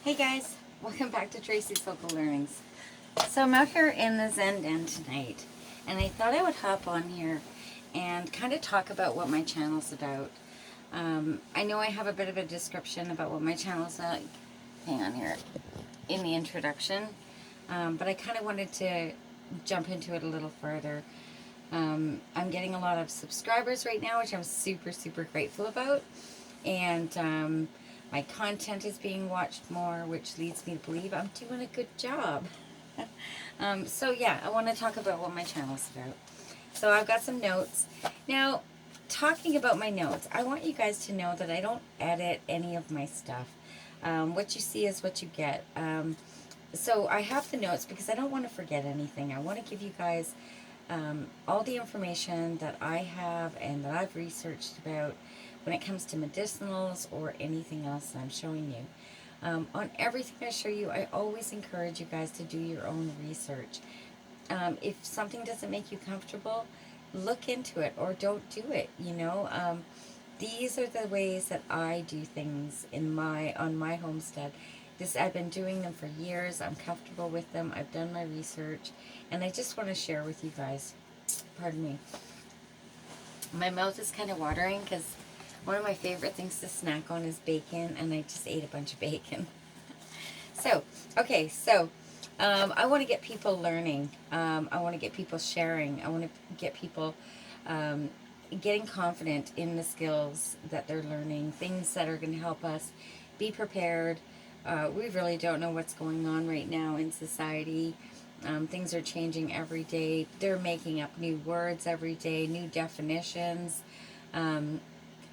Hey guys, welcome back to Tracy's Local Learnings. So I'm out here in the Zen Den tonight, and I thought I would hop on here and kind of talk about what my channel's about. I know I have a bit of a description about what my channel's like, hang on here, in the introduction, but I kind of wanted to jump into it a little further. I'm getting a lot of subscribers right now, which I'm super grateful about, and my content is being watched more, which leads me to believe I'm doing a good job. So yeah, I want to talk about what my channel's about. So I've got some notes. Now, talking about my notes, I want you guys to know that I don't edit any of my stuff. What you see is what you get. So I have the notes because I don't want to forget anything. I want to give you guys all the information that I have and that I've researched about when it comes to medicinals or anything else that I'm showing you. On everything I show you, I always encourage you guys to do your own research. If something doesn't make you comfortable, look into it or don't do it. These are the ways that I do things on my homestead. I've been doing them for years. I'm comfortable with them. I've done my research, and I just want to share with you guys. Pardon me. My mouth is kind of watering because one of my favorite things to snack on is bacon, and I just ate a bunch of bacon. So I want to get people learning. I want to get people sharing. I want to get people getting confident in the skills that they're learning, things that are going to help us be prepared. We really don't know what's going on right now in society. Things are changing every day. They're making up new words every day, new definitions.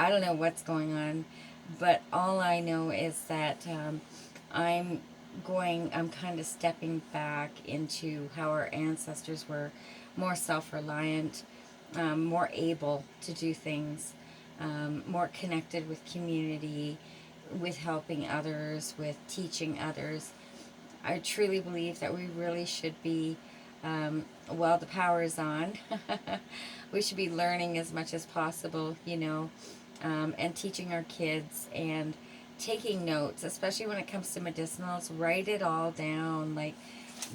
I don't know what's going on, but all I know is that I'm I'm kind of stepping back into how our ancestors were more self-reliant, more able to do things, more connected with community, with helping others, with teaching others. I truly believe that we really should be, while the power is on, we should be learning as much as possible, and teaching our kids and taking notes, especially when it comes to medicinals. Write it all down. Like,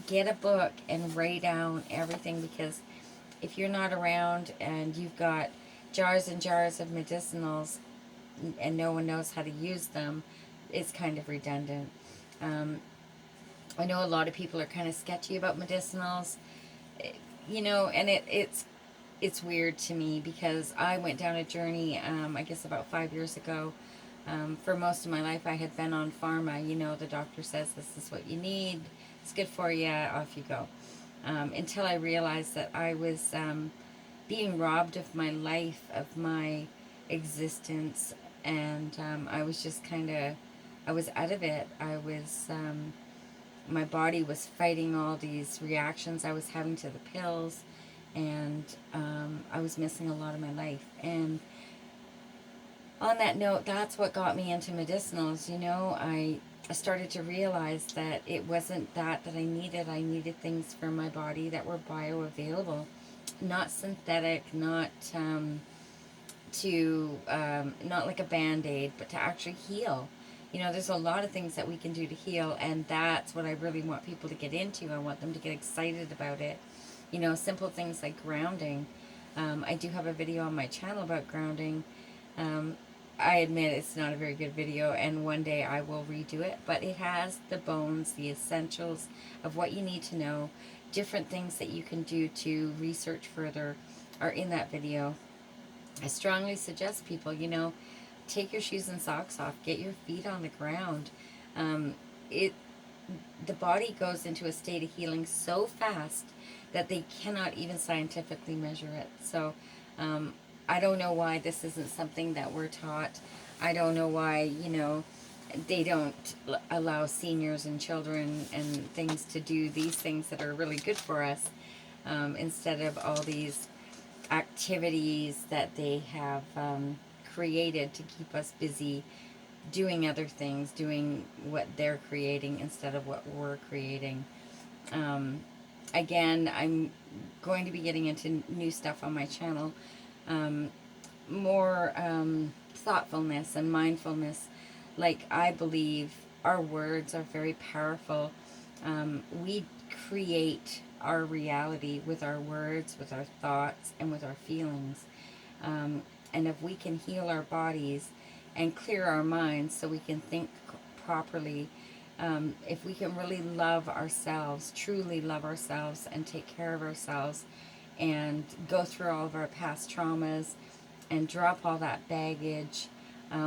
get a book and write down everything, because if you're not around and you've got jars and jars of medicinals and no one knows how to use them, it's kind of redundant. I know a lot of people are kind of sketchy about medicinals, and it's weird to me because I went down a journey, I guess about 5 years ago. For most of my life, I had been on pharma. The doctor says this is what you need, it's good for you, off you go. Until I realized that I was being robbed of my life, of my existence, and I was just I was out of it. My body was fighting all these reactions I was having to the pills, and I was missing a lot of my life. And on that note, that's what got me into medicinals. I started to realize that it wasn't that I needed. I needed things for my body that were bioavailable, not synthetic, not like a band-aid, but to actually heal. There's a lot of things that we can do to heal, and that's what I really want people to get into. I want them to get excited about it. Simple things like grounding. I do have a video on my channel about grounding. I admit it's not a very good video, and one day I will redo it, but it has the bones, the essentials of what you need to know. Different things that you can do to research further are in that video. I strongly suggest people, take your shoes and socks off, get your feet on the ground. Um, it the body goes into a state of healing so fast that they cannot even scientifically measure it. So I don't know why this isn't something that we're taught. I don't know why, they don't allow seniors and children and things to do these things that are really good for us, instead of all these activities that they have created to keep us busy doing other things, doing what they're creating instead of what we're creating. Again, I'm going to be getting into new stuff on my channel, more thoughtfulness and mindfulness. Like, I believe our words are very powerful. We create our reality with our words, with our thoughts, and with our feelings. Um, and if we can heal our bodies and clear our minds so we can think properly, if we can really love ourselves, truly love ourselves, and take care of ourselves, and go through all of our past traumas and drop all that baggage,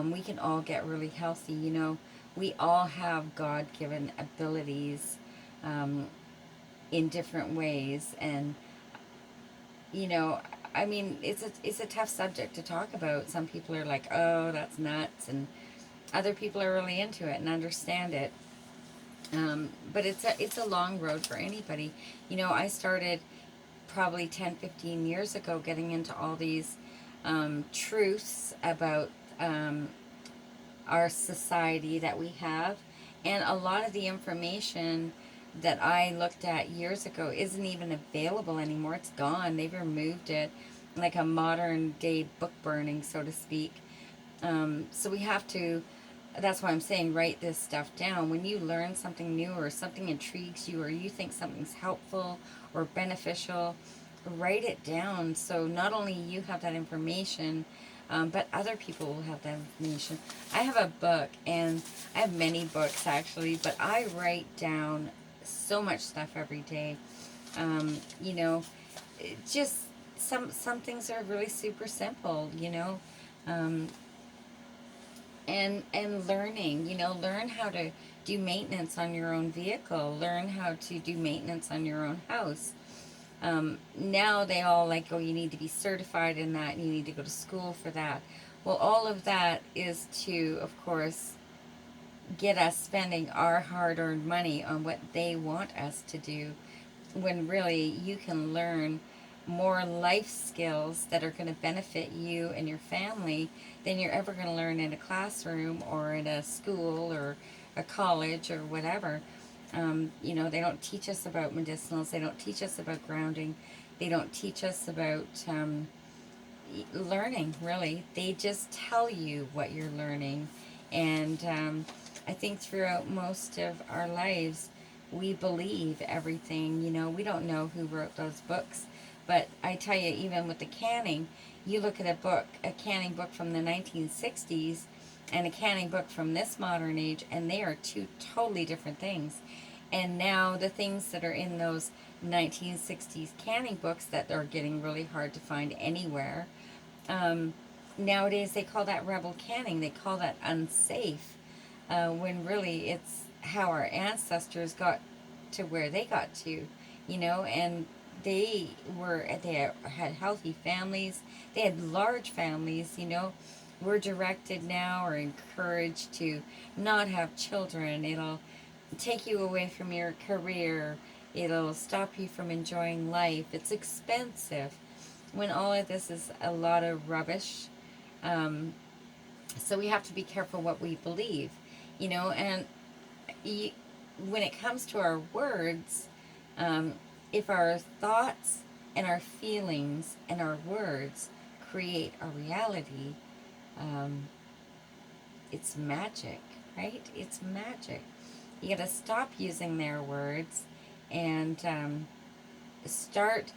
we can all get really healthy. You know, we all have God given abilities um, in different ways. And, you know, I mean, it's a tough subject to talk about. Some people are like, oh, that's nuts. And other people are really into it and understand it. But it's a long road for anybody. You know, I started probably 10, 15 years ago getting into all these truths about our society that we have. And a lot of the information that I looked at years ago isn't even available anymore. It's gone. They've removed it, like a modern day book burning, so to speak. So we have to, that's why I'm saying write this stuff down. When you learn something new or something intrigues you or you think something's helpful or beneficial, write it down so not only you have that information, but other people will have that information. I have a book, and I have many books actually, but I write down so much stuff every day. You know, just some things are really super simple, you know. Um, and learning, you know, learn how to do maintenance on your own vehicle, learn how to do maintenance on your own house. Now they all like, oh, you need to be certified in that and you need to go to school for that. Well, all of that is to, of course, get us spending our hard-earned money on what they want us to do, when really you can learn more life skills that are going to benefit you and your family than you're ever going to learn in a classroom or in a school or a college or whatever. You know, they don't teach us about medicinals, they don't teach us about grounding, they don't teach us about learning, really. They just tell you what you're learning. And I think throughout most of our lives, we believe everything. You know, we don't know who wrote those books. But I tell you, even with the canning, you look at a book, a canning book from the 1960s and a canning book from this modern age, and they are two totally different things. And now the things that are in those 1960s canning books that are getting really hard to find anywhere, um, nowadays they call that rebel canning. They call that unsafe, when really it's how our ancestors got to where they got to, you know, and they had healthy families. They had large families, you know. We're directed now or encouraged to not have children. It'll take you away from your career. It'll stop you from enjoying life. It's expensive, when all of this is a lot of rubbish. Um, so we have to be careful what we believe, you know. And you, when it comes to our words, um, if our thoughts and our feelings and our words create a reality, um, it's magic, right? It's magic. You got to stop using their words and start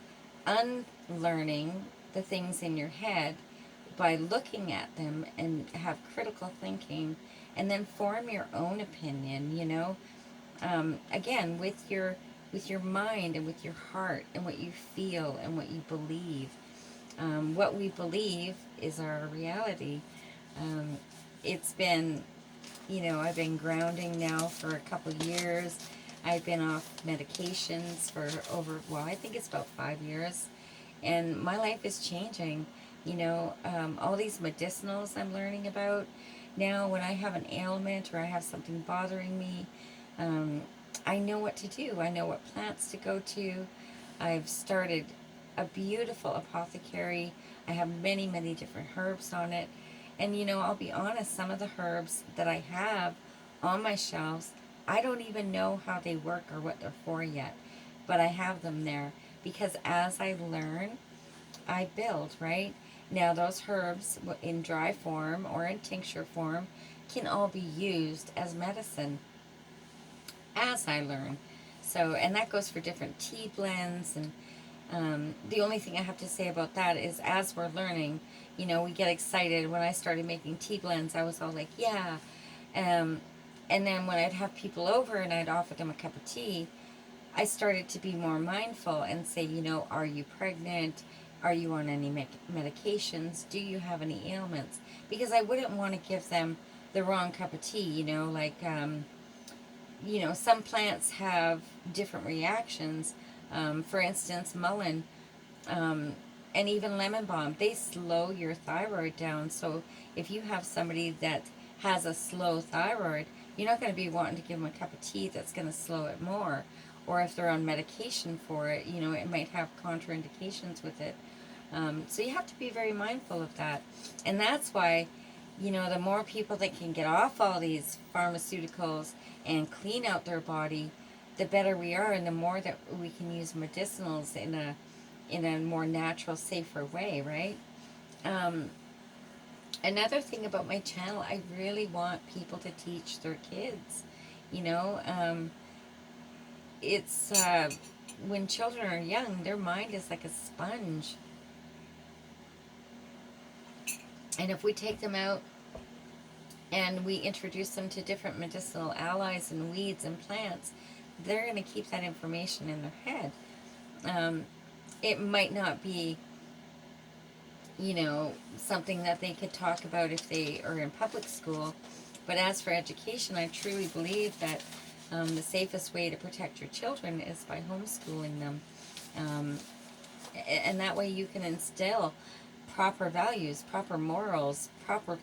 unlearning the things in your head by looking at them and have critical thinking and then form your own opinion, you know. Again, with your mind and with your heart and what you feel and what you believe. What we believe is our reality. um, it's been, you know, I've been grounding now for a couple years. I've been off medications for over, well, I think it's about 5 years. And my life is changing. You know, all these medicinals I'm learning about. Now, when I have an ailment or I have something bothering me, um, I know what to do. I know what plants to go to. I've started a beautiful apothecary. I have many, many different herbs on it. And you know, I'll be honest, some of the herbs that I have on my shelves, I don't even know how they work or what they're for yet. But I have them there because as I learn, I build, right? Now, those herbs in dry form or in tincture form, can all be used as medicine as I learn. So, and that goes for different tea blends. And the only thing I have to say about that is, as we're learning, we get excited. When I started making tea blends, I was all like, yeah. Um, and then when I'd have people over and I'd offer them a cup of tea, I started to be more mindful and say, are you pregnant? Are you on any medications? Do you have any ailments? Because I wouldn't want to give them the wrong cup of tea, some plants have different reactions. For instance, mullein, um, and even lemon balm, they slow your thyroid down. So if you have somebody that has a slow thyroid, you're not going to be wanting to give them a cup of tea that's going to slow it more. Or if they're on medication for it, it might have contraindications with it. So you have to be very mindful of that. And that's why, the more people that can get off all these pharmaceuticals and clean out their body, the better we are, and the more that we can use medicinals in a more natural, safer way, right? Um, Another thing about my channel, I really want people to teach their kids. You know, um, it's when children are young, their mind is like a sponge, and if we take them out and we introduce them to different medicinal allies and weeds and plants, they're going to keep that information in their head. Um, it might not be, something that they could talk about if they are in public school, but as for education, I truly believe that the safest way to protect your children is by homeschooling them. Um, and that way you can instill proper values, proper morals, proper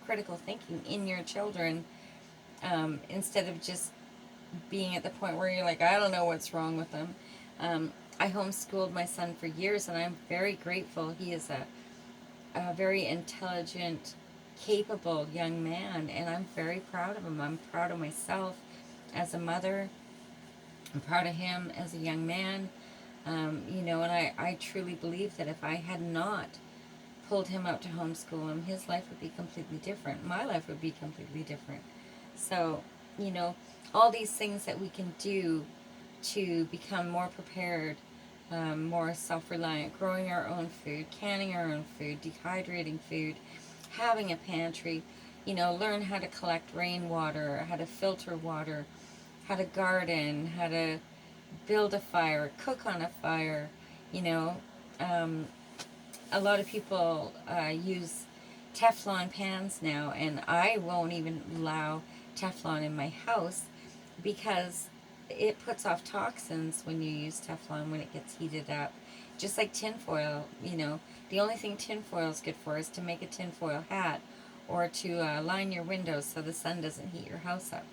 critical thinking in your children, instead of just being at the point where you're like, I don't know what's wrong with them. I homeschooled my son for years, and I'm very grateful. He is a very intelligent, capable young man, and I'm very proud of him. I'm proud of myself as a mother. I'm proud of him as a young man. And I truly believe that if I had not pulled him out to homeschool him, his life would be completely different. My life would be completely different. So, you know, all these things that we can do to become more prepared, more self-reliant, growing our own food, canning our own food, dehydrating food, having a pantry, learn how to collect rainwater, how to filter water, how to garden, how to build a fire, cook on a fire, you know. Um, a lot of people use Teflon pans now, and I won't even allow Teflon in my house because it puts off toxins when you use Teflon when it gets heated up. Just like tinfoil, the only thing tinfoil is good for is to make a tinfoil hat or to line your windows so the sun doesn't heat your house up.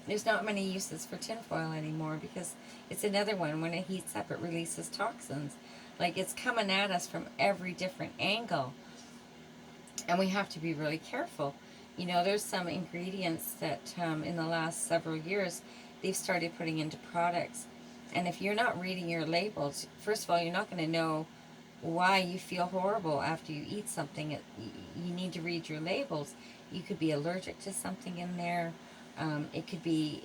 There's not many uses for tinfoil anymore because it's another one. When it heats up, it releases toxins. Like, it's coming at us from every different angle, and we have to be really careful. There's some ingredients that in the last several years they've started putting into products, and if you're not reading your labels, first of all, you're not going to know why you feel horrible after you eat something. You need to read your labels. You could be allergic to something in there. It could be,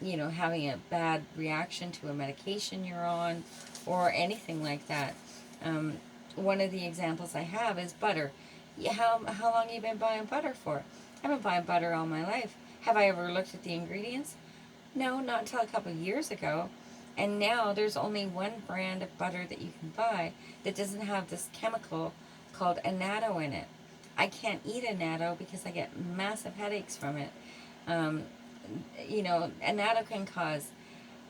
having a bad reaction to a medication you're on, or anything like that. Um, One of the examples I have is butter. Yeah, how long have you been buying butter for? I've been buying butter all my life. Have I ever looked at the ingredients? No, not until a couple of years ago. And now there's only one brand of butter that you can buy that doesn't have this chemical called annatto in it. I can't eat annatto because I get massive headaches from it. Um, annatto can cause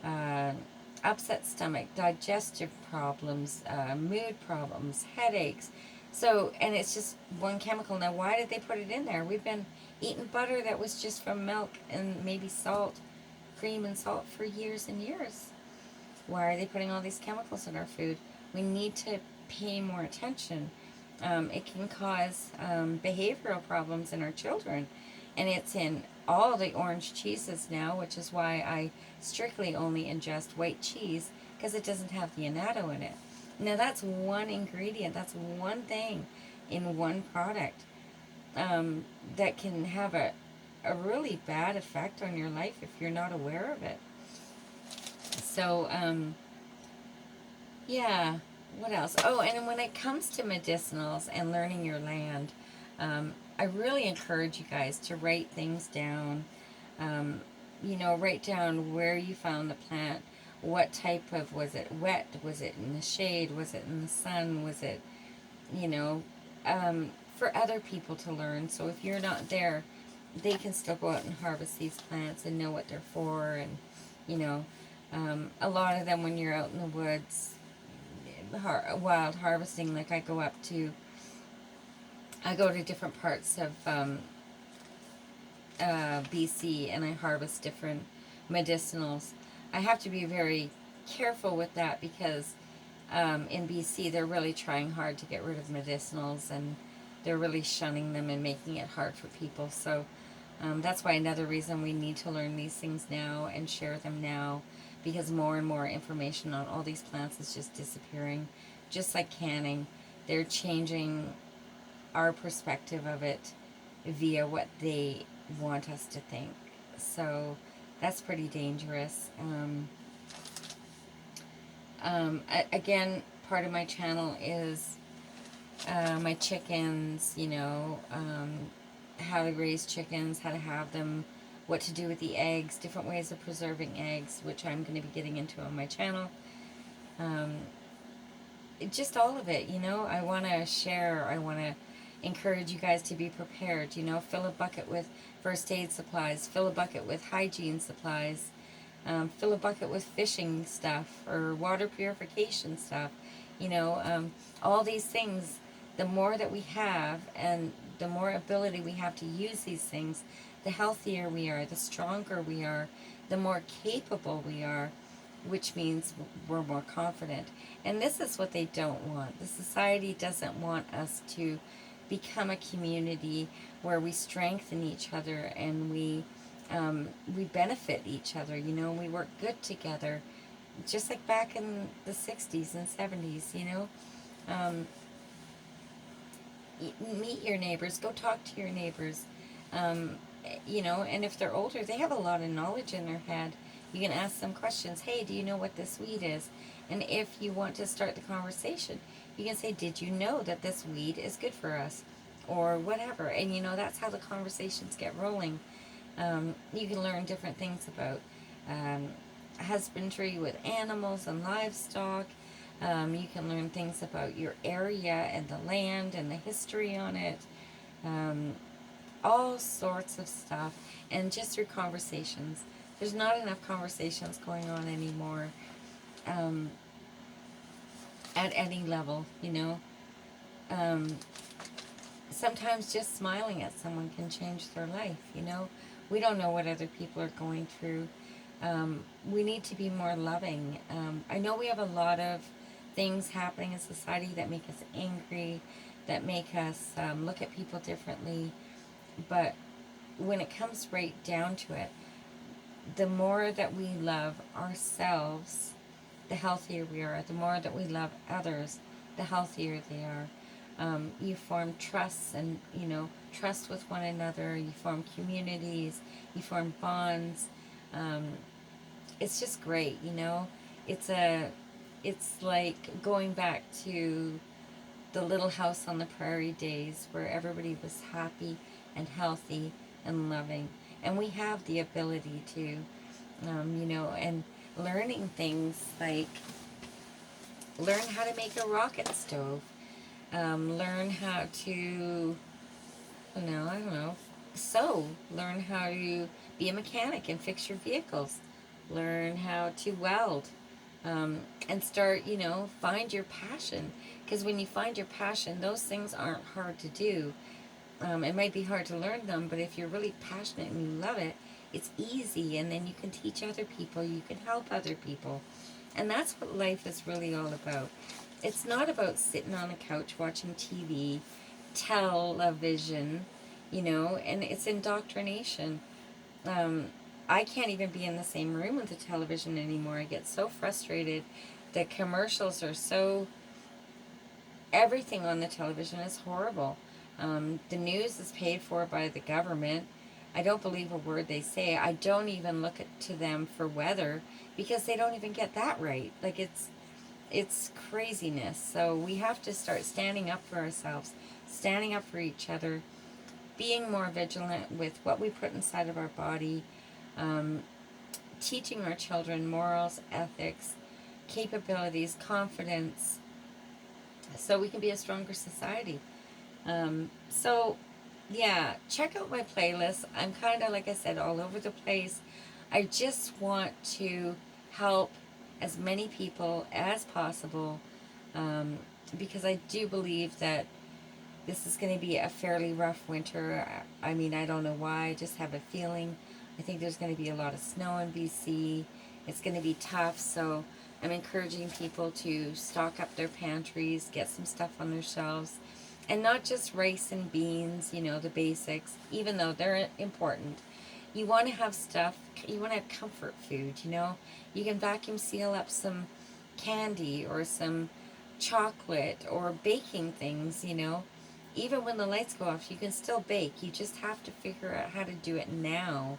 uh, upset stomach, digestive problems, mood problems, headaches. So, and it's just one chemical. Now, why did they put it in there? We've been eating butter that was just from milk and maybe salt, cream and salt for years and years. Why are they putting all these chemicals in our food? We need to pay more attention. It can cause behavioral problems in our children, and it's in all the orange cheeses now, which is why I strictly only ingest white cheese, because it doesn't have the annatto in it. Now, that's one ingredient, that's one thing in one product that can have a a really bad effect on your life if you're not aware of it. So, yeah, what else? Oh, and when it comes to medicinals and learning your land, I really encourage you guys to write things down. Um, write down where you found the plant, what type of, was it wet, was it in the shade, was it in the sun, was it, you know, for other people to learn. So if you're not there, they can still go out and harvest these plants and know what they're for. And, you know, a lot of them, when you're out in the woods, wild harvesting, like I go to different parts of BC, and I harvest different medicinals. I have to be very careful with that because in BC they're really trying hard to get rid of medicinals, and they're really shunning them and making it hard for people. So that's why another reason we need to learn these things now and share them now, because more and more information on all these plants is just disappearing. Just like canning, they're changing our perspective of it via what they want us to think. So that's pretty dangerous. Again, part of my channel is my chickens, how to raise chickens, how to have them, what to do with the eggs, different ways of preserving eggs, which I'm going to be getting into on my channel. Um, just all of it, I want to share, I want to encourage you guys to be prepared, fill a bucket with first aid supplies, fill a bucket with hygiene supplies, fill a bucket with fishing stuff or water purification stuff, all these things. The more that we have and the more ability we have to use these things, the healthier we are, the stronger we are, the more capable we are, which means we're more confident. And this is what they don't want. The society doesn't want us to become a community where we strengthen each other and we benefit each other. We work good together, just like back in the 60s and 70s. Um, Meet your neighbors, go talk to your neighbors. Um, and if they're older, they have a lot of knowledge in their head. You can ask them questions. Hey, do you know what this weed is? And if you want to start the conversation, you can say, did you know that this weed is good for us? Or whatever. And that's how the conversations get rolling. You can learn different things about um, husbandry with animals and livestock. You can learn things about your area and the land and the history on it. Um, all sorts of stuff. And just through conversations. There's not enough conversations going on anymore um, at any level, Um, Sometimes just smiling at someone can change their life. We don't know what other people are going through. We need to be more loving. I know we have a lot of things happening in society that make us angry, that make us look at people differently. But when it comes right down to it, the more that we love ourselves, the healthier we are. The more that we love others, the healthier they are. You form trusts and, trust with one another. You form communities. You form bonds. It's just great. It's it's like going back to the Little House on the Prairie days where everybody was happy and healthy and loving. And we have the ability to, and learning things like learn how to make a rocket stove, learn how to, I don't know, sew, learn how to be a mechanic and fix your vehicles, learn how to weld, and start, find your passion. Because when you find your passion, those things aren't hard to do. It might be hard to learn them, but if you're really passionate and you love it, it's easy, and then you can teach other people, you can help other people. And that's what life is really all about. It's not about sitting on a couch watching TV, television, and it's indoctrination. Um, I can't even be in the same room with the television anymore. I get so frustrated. The commercials are so, everything on the television is horrible. The news is paid for by the government. I don't believe a word they say. I don't even look to them for weather because they don't even get that right. Like it's craziness. So we have to start standing up for ourselves, standing up for each other, being more vigilant with what we put inside of our body, um, teaching our children morals, ethics, capabilities, confidence, so we can be a stronger society. So, yeah, check out my playlist. I'm kind of, like I said, all over the place. I just want to help as many people as possible, um, because I do believe that this is going to be a fairly rough winter. I mean, I don't know why. I just have a feeling. I think there's going to be a lot of snow in BC. It's going to be tough. So I'm encouraging people to stock up their pantries, get some stuff on their shelves, and not just rice and beans, you know, the basics, even though they're important. You want to have stuff, you want to have comfort food, you know. You can vacuum seal up some candy or some chocolate or baking things, you know. Even when the lights go off, you can still bake. You just have to figure out how to do it now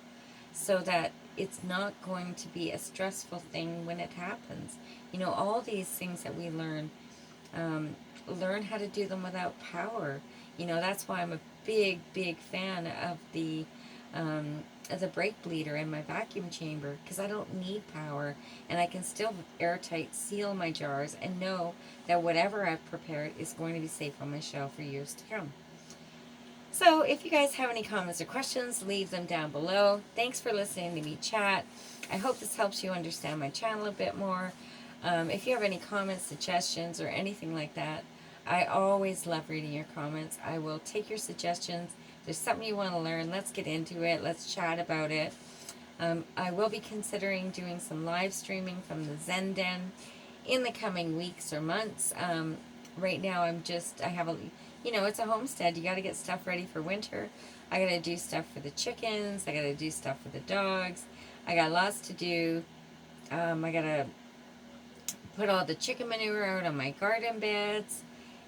so that it's not going to be a stressful thing when it happens. You know, all these things that we um, learn how to do them without power. You know, that's why I'm a big fan of the brake bleeder in my vacuum chamber, because I don't need power and I can still airtight seal my jars and know that whatever I've prepared is going to be safe on my shelf for years to come. So if you guys have any comments or questions, leave them down below. Thanks for listening to me chat. I hope this helps you understand my channel a bit more. If you have any comments, suggestions, or anything like that, I always love reading your comments. I will take your suggestions. If there's something you want to learn, let's get into it. Let's chat about it. I will be considering doing some live streaming from the Zen Den in the coming weeks or months. Right now, I have a, you know, it's a homestead. You got to get stuff ready for winter. I got to do stuff for the chickens. I got to do stuff for the dogs. I got lots to do. I got to put all the chicken manure out on my garden beds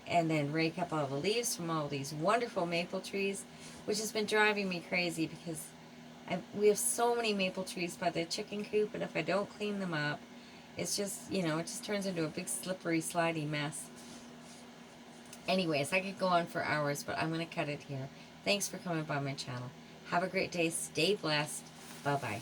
and then rake up all the leaves from all these wonderful maple trees, which has been driving me crazy because we have so many maple trees by the chicken coop, and if I don't clean them up, it's just, you know, it just turns into a big slippery, slidey mess. Anyways, I could go on for hours, but I'm going to cut it here. Thanks for coming by my channel. Have a great day. Stay blessed. Bye-bye.